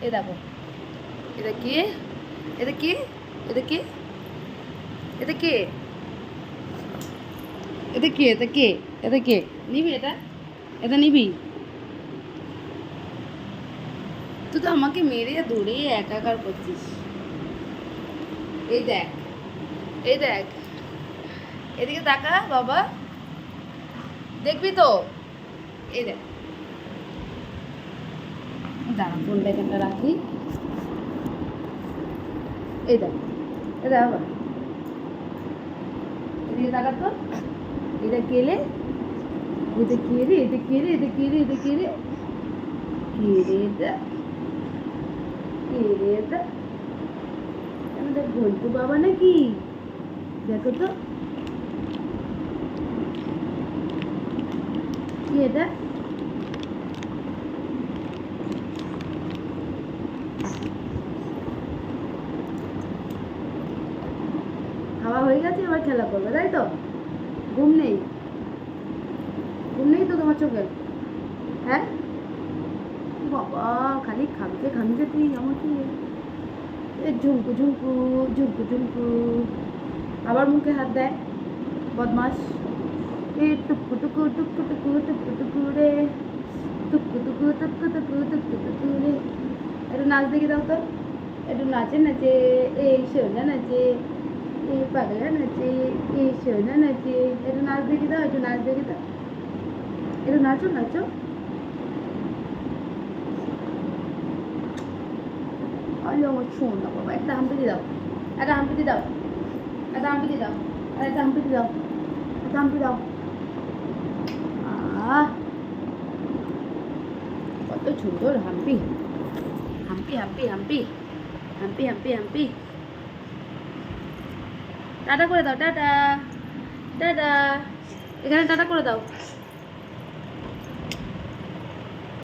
এই দেখো, এটা কি, এটা কি, এটা কি, এটা কি, এটা কি, এটা কি, এটা কি নিবি? এটা এটা নিবি? তুই তো আমাকে মেরে ধরে একাকার করছিস। এই দেখ, এই দেখ, এদিকে তাকা বাবা, দেখবি তো? এই দেখ, দাঁড়া ফোনটা এখানটা রাখি। এই দেখ, এই দেখ বাবা, এদিকে তাকা তো। এটা কেলে, এটা কে রে, এটা কে রে, এটা কে রে, এটা কে রে, কে রে এটা, কে রে এটা? আমাদের ঘন্টু বাবা নাকি? দেখো তো কি এটা? খাওয়া হয়ে গেছে, এবার খেলা করবে তাই তো? ঘুম নেই, ঘুম নেই তো তোমার চোখে? হ্যাঁ বাবা, খালি খামছে খামছে তুই আমাকে। এ ঝুমকু ঝুমকু, ঝুমকু ঝুমকু, আবার মুখে হাত দেয়, বদমাস। এ টুকু টুকু টুকু টুকু টুকু টুকু রে, টুকু টুকু টুকু টুকু টুকু টুকু রে। একটু নাচ দেখে দাও তো, একটু নাচে নাচে, এই সোনা নাচে, এই পাগলা নাচে, এই সোনা নাচে। একটু নাচ দেখে দাও, একটু নাচ দেখে দাও, একটু নাচো নাচো। আরে আমার সোনা বাবা, একটা হাম্পিটি দাও, একটা হাম্পিটি দাও, একটা হাম্পিটি দাও, আর একটা হাম্পিটি দাও, একটা হাম্পি দাও। আহ, কত সুন্দর হাম্পি, হাম্পি হাম্পি হাম্পি, হাম্পি হাম্পি হাম্পি। টাটা করে দাও, টাটা, টাটা, এখানে টাটা করে দাও।